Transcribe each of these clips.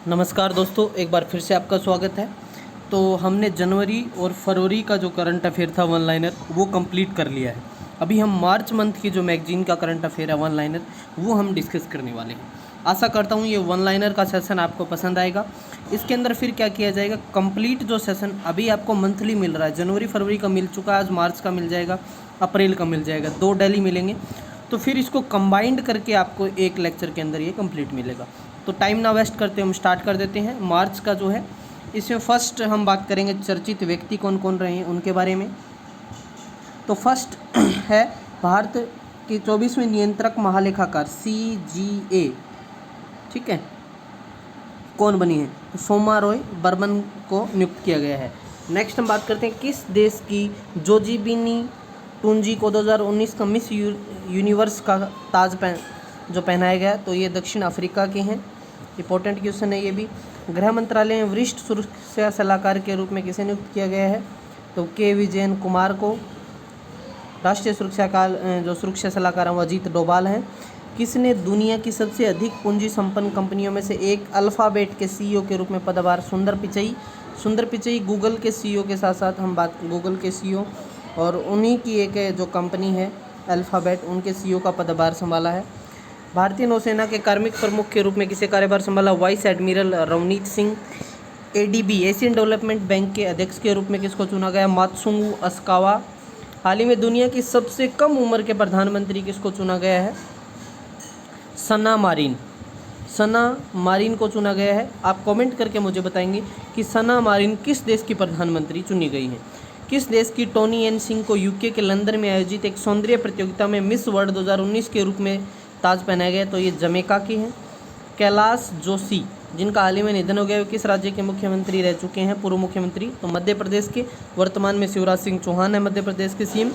नमस्कार दोस्तों, एक बार फिर से आपका स्वागत है। तो हमने जनवरी और फरवरी का जो करंट अफेयर था वन लाइनर वो कंप्लीट कर लिया है। अभी हम मार्च मंथ की जो मैगजीन का करंट अफेयर है वन लाइनर वो हम डिस्कस करने वाले हैं। आशा करता हूँ ये वन लाइनर का सेशन आपको पसंद आएगा। इसके अंदर फिर क्या किया जाएगा, कंप्लीट जो सेशन अभी आपको मंथली मिल रहा है, जनवरी फरवरी का मिल चुका है, आज मार्च का मिल जाएगा, अप्रैल का मिल जाएगा, 2 डेली मिलेंगे। तो फिर इसको कंबाइंड करके आपको एक लेक्चर के अंदर ये कंप्लीट मिलेगा। तो टाइम ना वेस्ट करते हम स्टार्ट कर देते हैं। मार्च का जो है इसमें फर्स्ट हम बात करेंगे चर्चित व्यक्ति कौन कौन रहे हैं उनके बारे में। तो फर्स्ट है भारत के 24वें नियंत्रक महालेखाकार CGA, ठीक है, कौन बनी है, तो सोमा रॉय बर्मन को नियुक्त किया गया है। नेक्स्ट हम बात करते हैं किस देश की जोजीबिनी टूंजी को 2019 का मिस यूनिवर्स का ताज जो पहनाया गया, तो ये दक्षिण अफ्रीका के हैं। इंपॉर्टेंट क्वेश्चन है ये भी। गृह मंत्रालय में वरिष्ठ सुरक्षा सलाहकार के रूप में किसे नियुक्त किया गया है, तो के विजयन कुमार को। राष्ट्रीय सुरक्षा सलाहकार अजीत डोभाल हैं। किसने दुनिया की सबसे अधिक पूंजी संपन्न कंपनियों में से एक अल्फ़ाबेट के CEO के रूप में पदभार, सुंदर पिचई गूगल के CEO के साथ साथ हम बात गूगल के CEO और उन्हीं की एक जो कंपनी है अल्फ़ाबेट, उनके CEO का पदभार संभाला है। भारतीय नौसेना के कार्मिक प्रमुख के रूप में किसे कार्यभार संभाला, vice admiral Ravneet Singh. ADB Asian development bank के अध्यक्ष के रूप में किसको चुना गया, मात्सुंगू अस्कावा। हाल ही में दुनिया की सबसे कम उम्र के प्रधानमंत्री किसको चुना गया है, सना मारिन को चुना गया है। आप कमेंट करके मुझे बताएंगे कि सना मारिन किस देश की प्रधानमंत्री चुनी गई हैं। किस देश की टोनी एन सिंह को UK के लंदन में आयोजित एक सौंदर्य प्रतियोगिता में मिस वर्ल्ड 2019 के रूप में ताज पहनाया गया, तो ये जमैका की हैं। कैलाश जोशी जिनका हाल ही में निधन हो गया, किस राज्य के मुख्यमंत्री रह चुके हैं, पूर्व मुख्यमंत्री, तो मध्य प्रदेश के। वर्तमान में शिवराज सिंह चौहान है मध्य प्रदेश के CM।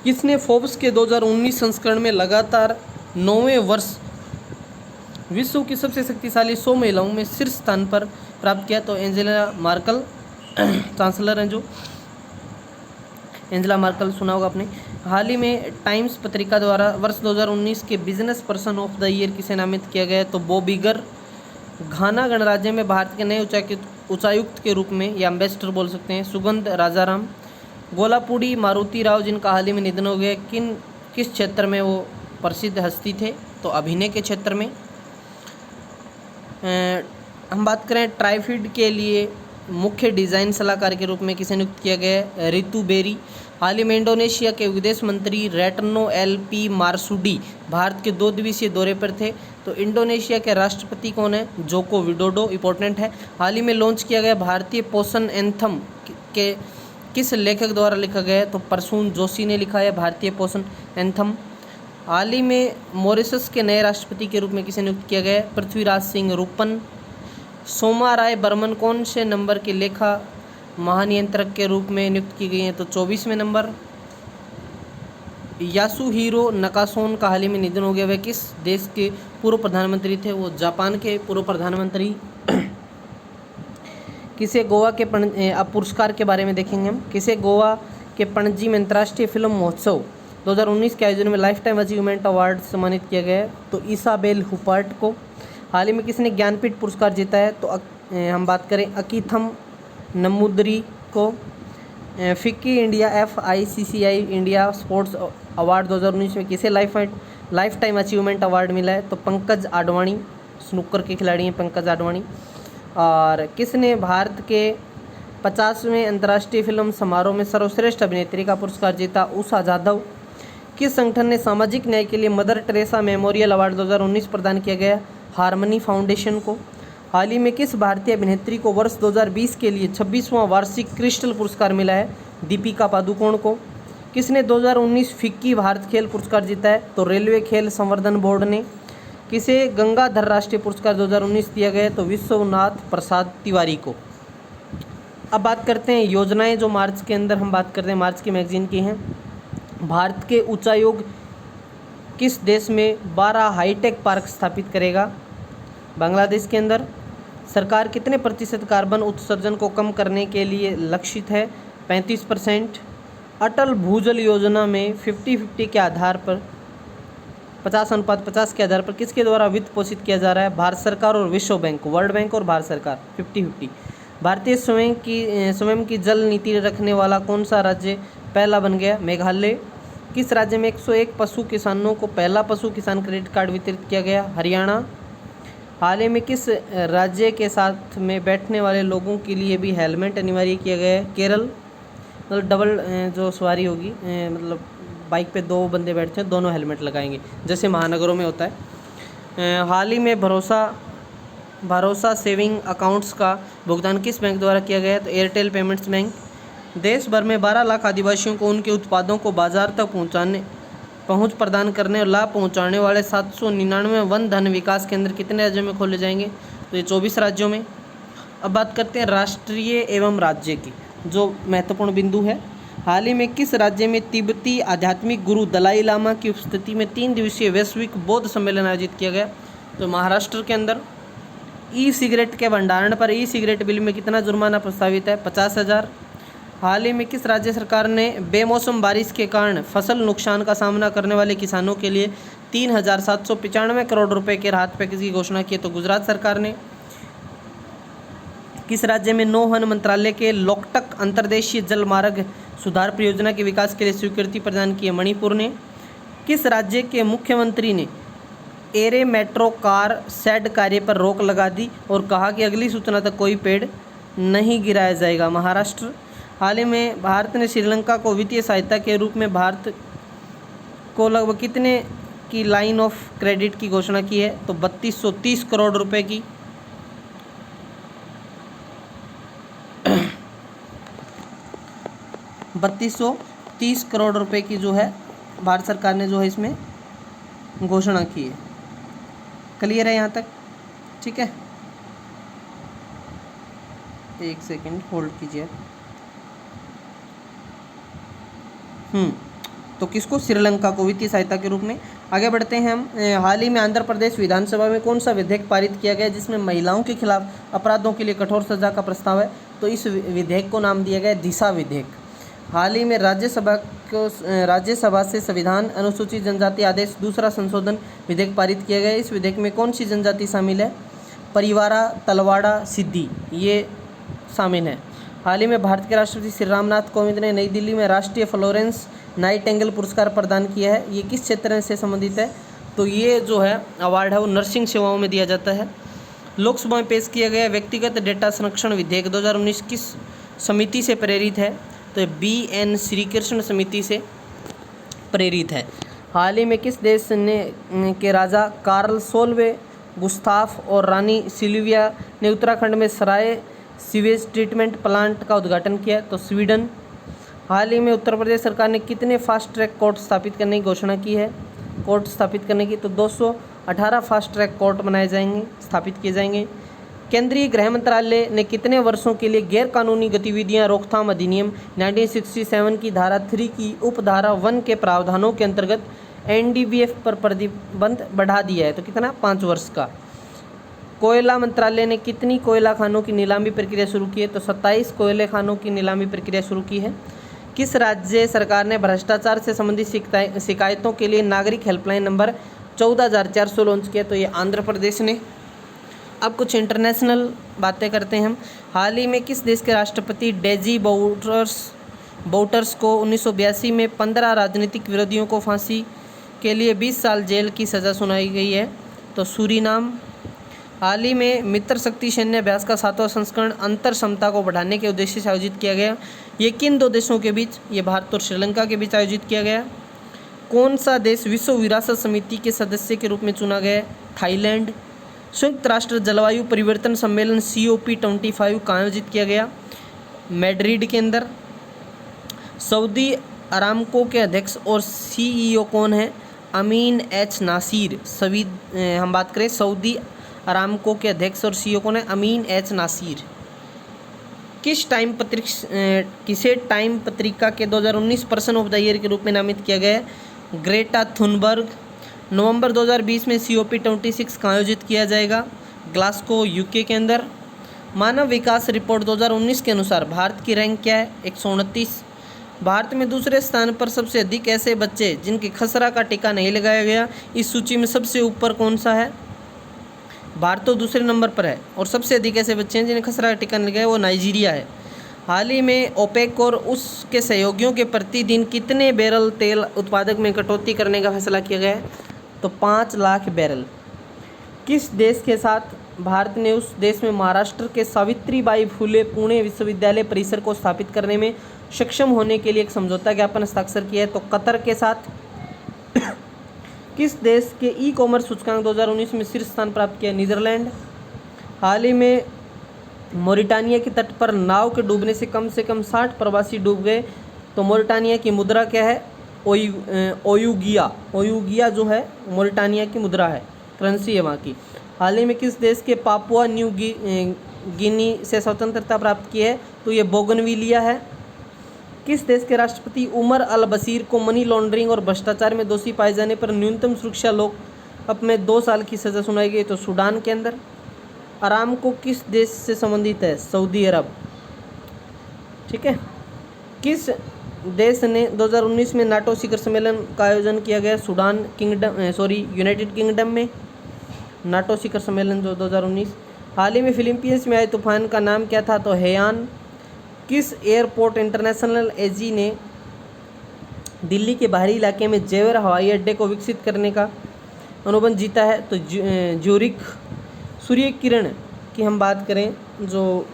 किसने फोर्ब्स के 2019 संस्करण में लगातार 9वें वर्ष विश्व की सबसे शक्तिशाली 100 महिलाओं में शीर्ष स्थान पर प्राप्त किया, तो एंजेला मार्कल चांसलर हैं जो एंजेला मार्कल, सुना होगा आपने। हाल ही में टाइम्स पत्रिका द्वारा वर्ष 2019 के business person of the year किसे नामित किया गया है, तो बॉब इगर। घाना गणराज्य में भारत के नए उच्चायुक्त के रूप में या एम्बेसडर बोल सकते हैं सुगंध राजाराम। गोलापुड़ी मारुति राव जिनका हाल ही में निधन हो गया, किस क्षेत्र में वो प्रसिद्ध हस्ती थे, तो अभिनय के क्षेत्र में। हम बात करें ट्राइफीड के लिए मुख्य डिज़ाइन सलाहकार के रूप में किसे नियुक्त किया गया है, रितु बेरी। हाल ही में इंडोनेशिया के विदेश मंत्री रेटनो LP मारसुडी भारत के 2 दिवसीय दौरे पर थे, तो इंडोनेशिया के राष्ट्रपति कौन है, जोको विडोडो, इंपॉर्टेंट है। हाल ही में लॉन्च किया गया भारतीय पोषण एंथम के किस लेखक द्वारा लिखा गया है, तो प्रसून जोशी ने लिखा है भारतीय पोषण एंथम। हाल ही में मॉरिशस के नए राष्ट्रपति के रूप में किसे नियुक्त किया गया है, पृथ्वीराज सिंह रूपन। सोमा राय बर्मन कौन से नंबर के लेखा महानियंत्रक के रूप में नियुक्त की गई हैं, तो 24वें नंबर। यासुहिरो नकासोन का हाल ही में निधन हो गया, वह किस देश के पूर्व प्रधानमंत्री थे, वो जापान के पूर्व प्रधानमंत्री। किसे गोवा के अब पुरस्कार के बारे में देखेंगे हम। किसे गोवा के पणजी में अंतर्राष्ट्रीय फिल्म महोत्सव 2019 के आयोजन में लाइफ टाइम अचीवमेंट अवार्ड सम्मानित किया गया है, तो इसाबेल हुपर्ट को। हाल ही में किसने ज्ञानपीठ पुरस्कार जीता है, तो हम बात करें अकीथम नमुद्री को। FICCI India FICCI India sports award 2019 में किसे लाइफ टाइम अचीवमेंट अवार्ड मिला है, तो पंकज आडवाणी, स्नूकर के खिलाड़ी हैं पंकज आडवाणी। और किसने भारत के 50वें अंतर्राष्ट्रीय फिल्म समारोह में सर्वश्रेष्ठ अभिनेत्री का पुरस्कार जीता, उषा जाधव। किस संगठन ने सामाजिक न्याय के लिए मदर टेरेसा मेमोरियल अवार्ड 2019 प्रदान किया गया, हार्मनी फाउंडेशन को। हाल ही में किस भारतीय अभिनेत्री को वर्ष 2020 के लिए 26वां वार्षिक क्रिस्टल पुरस्कार मिला है, दीपिका पादुकोण को। किसने 2019 फिक्की भारत खेल पुरस्कार जीता है, तो रेलवे खेल संवर्धन बोर्ड ने। किसे गंगाधर राष्ट्रीय पुरस्कार 2019 दिया गया, तो विश्वनाथ प्रसाद तिवारी को। अब बात करते हैं योजनाएं जो मार्च के अंदर हम बात करते हैं, मार्च की मैगजीन की हैं। भारत के उच्चायोग किस देश में 12 हाईटेक पार्क स्थापित करेगा, बांग्लादेश के अंदर। सरकार कितने प्रतिशत कार्बन उत्सर्जन को कम करने के लिए लक्षित है, 35%। अटल भूजल योजना में 50-50 के आधार पर 50:50 के आधार पर किसके द्वारा वित्त पोषित किया जा रहा है? भारत सरकार और विश्व बैंक, वर्ल्ड बैंक और भारत सरकार 50-50। भारतीय स्वयं की जल नीति रखने वाला कौन सा राज्य पहला बन गया? मेघालय। किस राज्य में 101 पशु किसानों को पहला पशु किसान क्रेडिट कार्ड वितरित किया गया? हरियाणा। हाल ही में किस राज्य के साथ में बैठने वाले लोगों के लिए भी हेलमेट अनिवार्य किया गया है? केरल। मतलब डबल जो सवारी होगी, मतलब बाइक पे 2 बंदे बैठते हैं, दोनों हेलमेट लगाएंगे, जैसे महानगरों में होता है। हाल ही में भरोसा सेविंग अकाउंट्स का भुगतान किस बैंक द्वारा किया गया है? तो एयरटेल पेमेंट्स बैंक। देश भर में 12 लाख आदिवासियों को उनके उत्पादों को बाजार तक पहुंच प्रदान करने और लाभ पहुंचाने वाले 799 वन धन विकास केंद्र कितने राज्यों में खोले जाएंगे? तो ये 24 राज्यों में। अब बात करते हैं राष्ट्रीय एवं राज्य की, जो महत्वपूर्ण बिंदु है। हाल ही में किस राज्य में तिब्बती आध्यात्मिक गुरु दलाई लामा की उपस्थिति में 3 दिवसीय वैश्विक बौद्ध सम्मेलन आयोजित किया गया? तो महाराष्ट्र के अंदर। ई सिगरेट के भंडारण पर ई सिगरेट बिल में कितना जुर्माना प्रस्तावित है? 50,000। हाल ही में किस राज्य सरकार ने बेमौसम बारिश के कारण फसल नुकसान का सामना करने वाले किसानों के लिए 3,795 करोड़ रुपए के राहत पैकेज की घोषणा की? तो गुजरात सरकार ने। किस राज्य में नौवहन मंत्रालय के लोकटक अंतर्देशीय जल मार्ग सुधार परियोजना के विकास के लिए स्वीकृति प्रदान की है? मणिपुर ने। किस राज्य के मुख्यमंत्री ने एरे मेट्रो कार शेड कार्य पर रोक लगा दी और कहा कि अगली सूचना तक कोई पेड़ नहीं गिराया जाएगा? महाराष्ट्र। हाल ही में भारत ने श्रीलंका को वित्तीय सहायता के रूप में भारत को लगभग कितने की लाइन ऑफ क्रेडिट की घोषणा की है? तो 3230 करोड़ रुपए की। ₹3230 करोड़ रुपए की जो है भारत सरकार ने जो है इसमें घोषणा की है। क्लियर है यहाँ तक? ठीक है, एक सेकंड होल्ड कीजिए। तो किसको? श्रीलंका को वित्तीय सहायता के रूप में। आगे बढ़ते हैं हम। हाल ही में आंध्र प्रदेश विधानसभा में कौन सा विधेयक पारित किया गया जिसमें महिलाओं के खिलाफ अपराधों के लिए कठोर सजा का प्रस्ताव है? तो इस विधेयक को नाम दिया गया दिशा विधेयक। हाल ही में राज्यसभा से संविधान अनुसूचित जनजाति आदेश दूसरा संशोधन विधेयक पारित किया गया। इस विधेयक में कौन सी जनजाति शामिल है? परिवारा, तलवाड़ा, सिद्धि, ये शामिल है। हाल ही में भारत के राष्ट्रपति श्री रामनाथ कोविंद ने नई दिल्ली में राष्ट्रीय फ्लोरेंस नाइटिंगेल पुरस्कार प्रदान किया है। ये किस क्षेत्र से संबंधित है? तो ये जो है अवार्ड है वो नर्सिंग सेवाओं में दिया जाता है। लोकसभा में पेश किया गया व्यक्तिगत डेटा संरक्षण विधेयक 2019 किस समिति से प्रेरित है? तो BN श्रीकृष्ण समिति से प्रेरित है। हाल ही में किस देश के राजा कार्ल 16वें गुस्ताफ और रानी सिल्विया ने उत्तराखंड में सराय सीवेज ट्रीटमेंट प्लांट का उद्घाटन किया? तो स्वीडन। हाल ही में उत्तर प्रदेश सरकार ने कितने फास्ट ट्रैक कोर्ट स्थापित करने की घोषणा की है? कोर्ट स्थापित करने की, तो 218 फास्ट ट्रैक कोर्ट बनाए जाएंगे, स्थापित किए जाएंगे। केंद्रीय गृह मंत्रालय ने कितने वर्षों के लिए गैर कानूनी गतिविधियां रोकथाम अधिनियम 1967 की धारा 3 की उपधारा 1 के प्रावधानों के अंतर्गत NDBF पर प्रतिबंध बढ़ा दिया है? तो कितना? 5 वर्ष का। कोयला मंत्रालय ने कितनी कोयला खानों की नीलामी प्रक्रिया शुरू की है? तो 27 कोयले खानों की नीलामी प्रक्रिया शुरू की है। किस राज्य सरकार ने भ्रष्टाचार से संबंधित शिकायतों के लिए नागरिक हेल्पलाइन नंबर 14,400 लॉन्च किया? तो ये आंध्र प्रदेश ने। अब कुछ इंटरनेशनल बातें करते हैं हम। हाल ही में किस देश के राष्ट्रपति डेजी बाउटर्स को 1982 में 15 राजनीतिक विरोधियों को फांसी के लिए 20 साल जेल की सज़ा सुनाई गई है? तो सूरीनाम। हाल ही में मित्र शक्ति सैन्य अभ्यास का 7वां संस्करण अंतर क्षमता को बढ़ाने के उद्देश्य से आयोजित किया गया। ये किन 2 देशों के बीच? ये भारत और श्रीलंका के बीच आयोजित किया गया। कौन सा देश विश्व विरासत समिति के सदस्य के रूप में चुना गया? थाईलैंड। संयुक्त राष्ट्र जलवायु परिवर्तन सम्मेलन COP25 का आयोजित किया गया? मैड्रिड के अंदर। सऊदी अरामको के अध्यक्ष और CEO कौन है? अमीन H नासिर। हम बात करें सऊदी अरामको के अध्यक्ष और CEO कौन है? अमीन H नासिर। किसे टाइम पत्रिका के 2019 पर्सन ऑफ द ईयर के रूप में नामित किया गया है? Greta Thunberg. नवंबर 2020 में COP26 का आयोजित किया जाएगा ग्लासगो UK के अंदर। मानव विकास रिपोर्ट 2019 के अनुसार भारत की रैंक क्या है? 129। भारत में दूसरे स्थान पर सबसे अधिक ऐसे बच्चे जिनके खसरा का टीका नहीं लगाया गया, इस सूची में सबसे ऊपर कौन सा है? भारत तो दूसरे नंबर पर है और सबसे अधिक ऐसे बच्चे हैं जिन्हें खसरा का टीका नहीं लगाया, वो नाइजीरिया है। हाल ही में ओपेक और उसके सहयोगियों के प्रतिदिन कितने बैरल तेल उत्पादक में कटौती करने का फैसला किया गया है? तो 5 लाख बैरल। किस देश के साथ भारत ने उस देश में महाराष्ट्र के सावित्रीबाई फुले पुणे विश्वविद्यालय परिसर को स्थापित करने में सक्षम होने के लिए एक समझौता ज्ञापन हस्ताक्षर किया है? तो कतर के साथ। किस देश के ई कॉमर्स सूचकांक 2019 में शीर्ष स्थान प्राप्त किया? नीदरलैंड। हाल ही में मोरिटानिया के तट पर नाव के डूबने से कम 60 प्रवासी डूब गए। तो मोरिटानिया की मुद्रा क्या है? ओयुगिया। ओयुगिया जो है मोरिटानिया की मुद्रा है, करेंसी है वहाँ की। हाल ही में किस देश के पापुआ न्यू गिनी से स्वतंत्रता प्राप्त की है? तो ये बोगनविलिया है। किस देश के राष्ट्रपति उमर अल बशीर को मनी लॉन्ड्रिंग और भ्रष्टाचार में दोषी पाए जाने पर न्यूनतम सुरक्षा लोकअप में 2 साल की सज़ा सुनाई गई? तो सूडान के अंदर। अरामको किस देश से संबंधित है? सऊदी अरब। ठीक है। किस देश ने 2019 में नाटो शिखर सम्मेलन का आयोजन किया गया? यूनाइटेड किंगडम में नाटो शिखर सम्मेलन जो 2019। हाल ही में फिलीपींस में आए तूफान का नाम क्या था? तो हेयान। किस एयरपोर्ट इंटरनेशनल एजी ने दिल्ली के बाहरी इलाके में जेवर हवाई अड्डे को विकसित करने का अनुबंध जीता है? तो ज्यूरिख। सूर्य किरण की हम बात करें, जो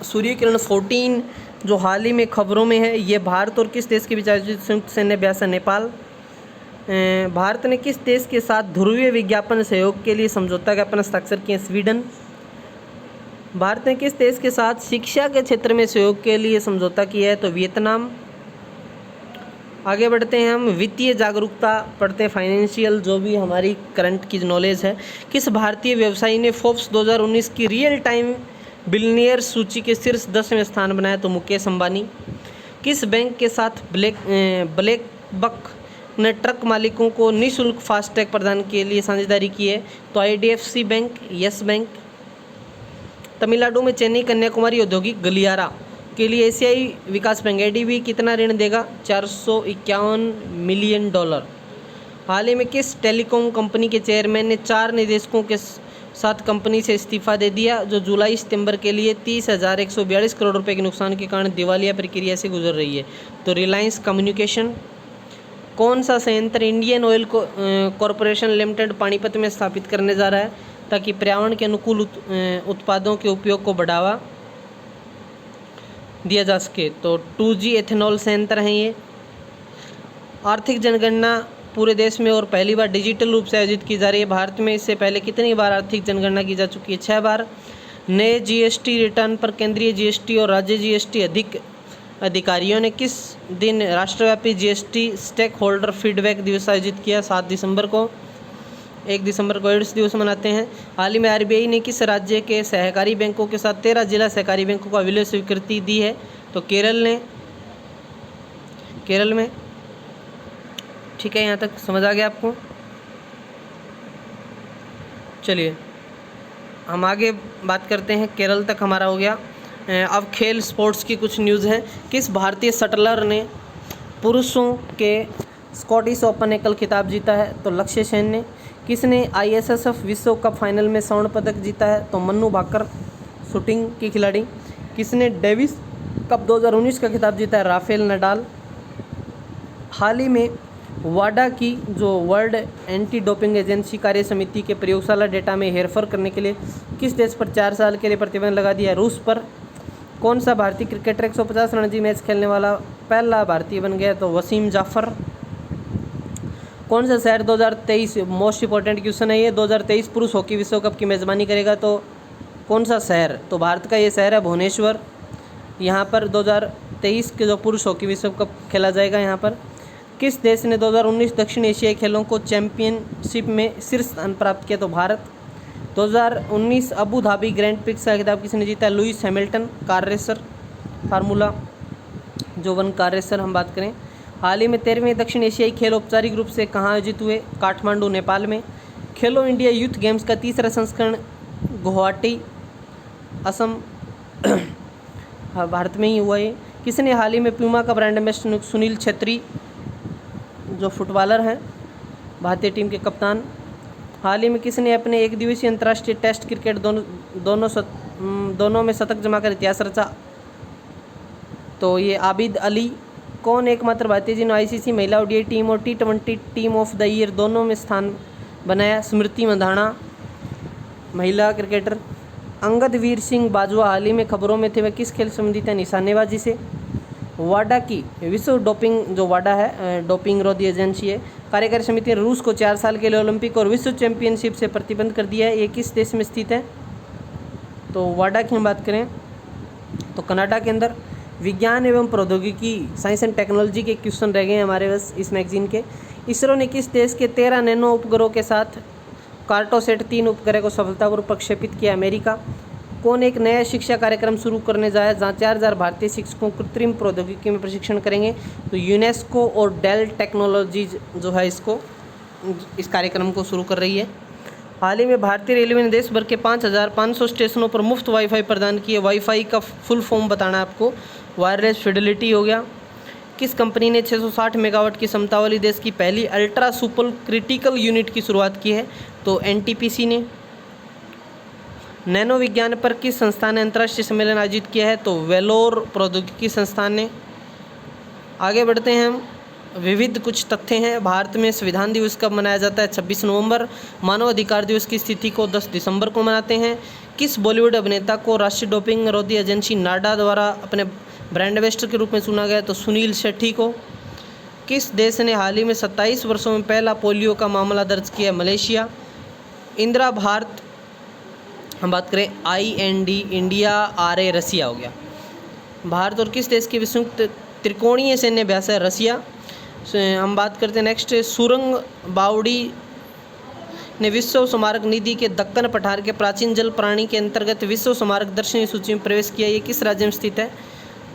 सूर्य किरण 14 जो हाल ही में खबरों में है, ये भारत और किस देश के बीच आयोजित संयुक्त सैन्य अभ्यास है? नेपाल। भारत ने किस देश के साथ ध्रुवीय विज्ञापन सहयोग के लिए समझौता ज्ञापन हस्ताक्षर किए? स्वीडन। भारत ने किस देश के साथ शिक्षा के क्षेत्र में सहयोग के लिए समझौता किया है? तो वियतनाम। आगे बढ़ते हैं, हम वित्तीय जागरूकता पढ़ते हैं, फाइनेंशियल जो भी हमारी करंट की नॉलेज है। किस भारतीय व्यवसायी ने फोर्ब्स 2019 की रियल टाइम बिलियनियर सूची के शीर्ष 10वें स्थान बनाया? तो मुकेश अंबानी। किस बैंक के साथ ब्लैक बक ने ट्रक मालिकों को निःशुल्क फास्टैग प्रदान के लिए साझेदारी की है? तो IDFC bank, yes bank. Tamil Nadu में चेन्नई कन्याकुमारी औद्योगिक गलियारा के लिए एशियाई विकास बैंक ADB कितना ऋण देगा? $451 मिलियन। हाल ही में किस टेलीकॉम कंपनी के चेयरमैन ने 4 निदेशकों के साथ कंपनी से इस्तीफा दे दिया, जो जुलाई सितंबर के लिए 30,142 करोड़ रुपए के नुकसान के कारण दिवालिया प्रक्रिया से गुजर रही है? तो रिलायंस कम्युनिकेशन। कौन सा संयंत्र Indian oil corporation limited Panipat में स्थापित करने जा रहा है ताकि पर्यावरण के अनुकूल उत्पादों के उपयोग को बढ़ावा दिया जा सके? तो 2G एथेनॉल संयंत्र हैं ये। आर्थिक जनगणना पूरे देश में और पहली बार डिजिटल रूप से आयोजित की जा रही है। भारत में इससे पहले कितनी बार आर्थिक जनगणना की जा चुकी है? 6 बार। नए GST रिटर्न पर केंद्रीय GST और राज्य GST अधिकारियों ने किस दिन राष्ट्रव्यापी GST स्टेक होल्डर फीडबैक दिवस आयोजित किया? 7 दिसंबर को। 1 दिसंबर को एड्स दिवस मनाते हैं। हाल ही में RBI ने किस राज्य के सहकारी बैंकों के साथ 13 जिला सहकारी बैंकों का विलय स्वीकृति दी है? तो केरल में। ठीक है, यहाँ तक समझ आ गया आपको? चलिए हम आगे बात करते हैं। केरल तक हमारा हो गया। अब खेल स्पोर्ट्स की कुछ न्यूज़ हैं। किस भारतीय शटलर ने पुरुषों के स्कॉटिश ओपन ने कल खिताब जीता है? तो लक्ष्य सेन ने। किसने ISSF विश्व कप फाइनल में स्वर्ण पदक जीता है? तो मन्नू भाकर, शूटिंग की खिलाड़ी। किसने डेविस कप 2019 का खिताब जीता है? Rafael Nadal. हाल ही में वाडा की जो वर्ल्ड एंटी डोपिंग एजेंसी कार्य समिति के प्रयोगशाला डेटा में हेरफेर करने के लिए किस देश पर 4 साल के लिए प्रतिबंध लगा दिया? रूस पर। कौन सा भारतीय क्रिकेटर 150 रणजी मैच खेलने वाला पहला भारतीय बन गया? तो वसीम जाफर। कौन सा शहर 2023 मोस्ट इंपॉर्टेंट क्वेश्चन है ये 2023 पुरुष हॉकी विश्व कप की मेज़बानी करेगा? तो कौन सा शहर? तो भारत का ये शहर है भुवनेश्वर। यहाँ पर 2023 के जो पुरुष हॉकी विश्व कप खेला जाएगा यहाँ पर। किस देश ने 2019 दक्षिण एशियाई खेलों को चैंपियनशिप में शीर्ष स्थान प्राप्त किया? तो Bharat. 2019 Abu Dhabi grand prix का खिताब किसने जीता? Lewis Hamilton, car racer, formula जो 1 कार रेसर हम बात करें। हाल ही में 13वें दक्षिण एशियाई खेल औपचारिक रूप से कहाँ आयोजित हुए? काठमांडू, नेपाल में। खेलो इंडिया यूथ गेम्स का 3रा संस्करण गुवाहाटी, असम भारत में ही हुआ है। किसने हाल ही में प्यूमा का ब्रांड एम्बेसडर? सुनील छेत्री जो फुटबॉलर हैं, भारतीय टीम के कप्तान। हाल ही में किसने अपने एक दिवसीय अंतर्राष्ट्रीय टेस्ट क्रिकेट दोनों में शतक जमा कर इतिहास रचा? तो ये आबिद अली। कौन एकमात्र भारतीय जिन्होंने आईसीसी महिला ओडीआई टीम और T20 team of the year दोनों में स्थान बनाया? स्मृति मंधाना, महिला क्रिकेटर। अंगद वीर सिंह बाजवा हाल ही में खबरों में थे, वह किस खेल संबंधित है? निशानेबाजी से। वाडा की विश्व डोपिंग जो वाडा है डोपिंग विरोधी एजेंसी है, कार्यकारी समिति ने रूस को 4 साल के लिए ओलंपिक और विश्व चैंपियनशिप से प्रतिबंध कर दिया है। ये किस देश में स्थित है? तो वाडा की हम बात करें तो कनाडा के अंदर। विज्ञान एवं प्रौद्योगिकी, साइंस एंड टेक्नोलॉजी के क्वेश्चन रह गए हैं हमारे बस इस मैगजीन के। इसरो ने किस देश के 13 नैनो उपग्रहों के साथ कार्टोसैट 3 उपग्रह को सफलतापूर्वक प्रक्षेपित किया? अमेरिका। कौन एक नया शिक्षा कार्यक्रम शुरू करने जा रहा है जहाँ 4000 भारतीय शिक्षकों कृत्रिम प्रौद्योगिकी में प्रशिक्षण करेंगे? तो यूनेस्को और डेल टेक्नोलॉजीज जो है इस कार्यक्रम को शुरू कर रही है। हाल ही में भारतीय रेलवे ने देश भर के 5500 स्टेशनों पर मुफ्त वाईफाई प्रदान किए। वाईफाई का फुल फॉर्म बताना है आपको, वायरलेस फिडेलिटी हो गया। किस कंपनी ने 660 मेगावाट की क्षमता वाली देश की पहली अल्ट्रा सुपर क्रिटिकल यूनिट की शुरुआत की है? तो एनटीपीसी ने। नैनो विज्ञान पर किस संस्थान ने अंतर्राष्ट्रीय सम्मेलन आयोजित किया है? तो वेलोर प्रौद्योगिकी संस्थान ने। आगे बढ़ते हैं हम। विविध कुछ तथ्य हैं। भारत में संविधान दिवस कब मनाया जाता है? 26 नवंबर। मानव अधिकार दिवस की तिथि को 10 दिसंबर को मनाते हैं। किस बॉलीवुड अभिनेता को राष्ट्रीय डोपिंग विरोधी एजेंसी नाडा द्वारा अपने ब्रांड एम्बेसडर के रूप में चुना गया? तो सुनील शेट्टी को। किस देश ने हाल ही में 27 वर्षों में पहला पोलियो का मामला दर्ज किया? मलेशिया। इंदिरा भारत हम बात करें IND इंडिया, RA रसिया हो गया। भारत और किस देश के संयुक्त त्रिकोणीय सैन्य अभ्यास है? रसिया। हम बात करते हैं नेक्स्ट, सुरंग बावड़ी ने विश्व स्मारक निधि के दक्कन पठार के प्राचीन जल प्राणी के अंतर्गत विश्व स्मारक दर्शनीय सूची में प्रवेश किया। ये किस राज्य में स्थित है?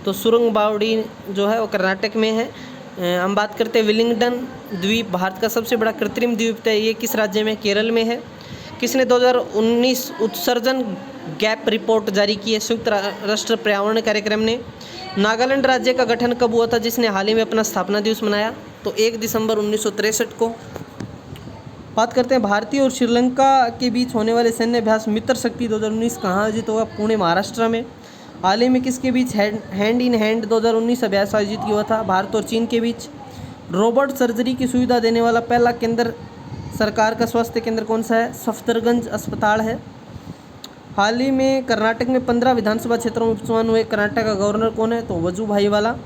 तो सुरंग बावड़ी जो है वो कर्नाटक में है। हम बात करते हैं विलिंगडन द्वीप भारत का सबसे बड़ा कृत्रिम द्वीप है, ये किस राज्य में? केरल में है। किसने 2019 उत्सर्जन गैप रिपोर्ट जारी की है? संयुक्त राष्ट्र पर्यावरण कार्यक्रम ने। नागालैंड राज्य का गठन कब हुआ था जिसने हाल ही में अपना स्थापना दिवस मनाया? तो 1 दिसंबर 1963 को। बात करते हैं भारतीय और श्रीलंका के बीच होने वाले सैन्य अभ्यास मित्र शक्ति 2019 कहाँ आयोजित होगा? पुणे महाराष्ट्र में। हाल ही में किसके बीच हैंड इन हैंड 2019 अभ्यास आयोजित हुआ था? भारत और चीन के बीच। रोबोट सर्जरी की सुविधा देने वाला पहला केंद्र सरकार का स्वास्थ्य केंद्र कौन सा है? सफदरगंज अस्पताल है। हाल ही में कर्नाटक में 15 विधानसभा क्षेत्रों में उपचुनाव हुए। कर्नाटक का गवर्नर कौन है? तो वजुभाई वाला।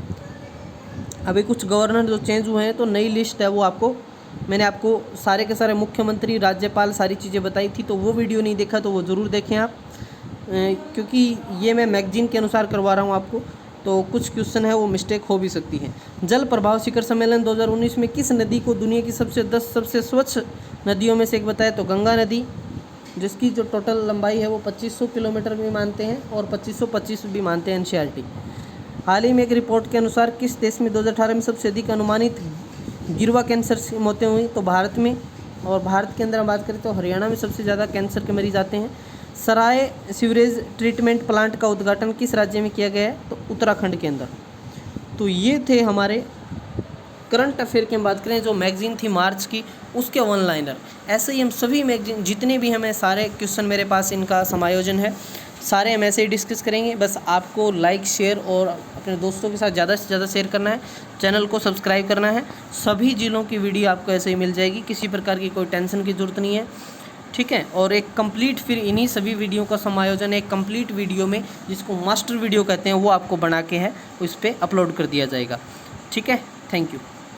अभी कुछ गवर्नर जो चेंज हुए हैं तो नई लिस्ट है वो मैंने आपको सारे के सारे मुख्यमंत्री, राज्यपाल सारी चीज़ें बताई थी, तो वो वीडियो नहीं देखा तो वो ज़रूर देखें आप, क्योंकि ये मैं मैगजीन के अनुसार करवा रहा हूँ आपको, तो कुछ क्वेश्चन है वो मिस्टेक हो भी सकती है। जल प्रभाव शिखर सम्मेलन 2019 में किस नदी को दुनिया की 10 सबसे स्वच्छ नदियों में से एक बताया? तो गंगा नदी, जिसकी जो टोटल लंबाई है वो 2500 किलोमीटर भी मानते हैं और 2525 भी मानते हैं NCERT। हाल ही में एक रिपोर्ट के अनुसार किस देश में 2018 में सबसे अधिक अनुमानित गिरवा कैंसर से मौतें हुई? तो भारत में। और भारत के अंदर हम बात करें तो हरियाणा में सबसे ज़्यादा कैंसर के मरीज आते हैं। सराय सीवरेज ट्रीटमेंट प्लांट का उद्घाटन किस राज्य में किया गया है? तो उत्तराखंड के अंदर। तो ये थे हमारे करंट अफेयर की हम बात करें जो मैगजीन थी मार्च की, उसके ऑनलाइनर। ऐसे ही हम सभी मैगजीन जितने भी हमें सारे क्वेश्चन मेरे पास इनका समायोजन है, सारे हम ऐसे ही डिस्कस करेंगे। बस आपको लाइक, शेयर और अपने दोस्तों के साथ ज़्यादा से ज़्यादा शेयर करना है, चैनल को सब्सक्राइब करना है। सभी जिलों की वीडियो आपको ऐसे ही मिल जाएगी, किसी प्रकार की कोई टेंशन की ज़रूरत नहीं है, ठीक है। और एक कंप्लीट फिर इन्हीं सभी वीडियो का समायोजन एक कंप्लीट वीडियो में, जिसको मास्टर वीडियो कहते हैं, वो आपको बना के है उस पर अपलोड कर दिया जाएगा, ठीक है। Thank you.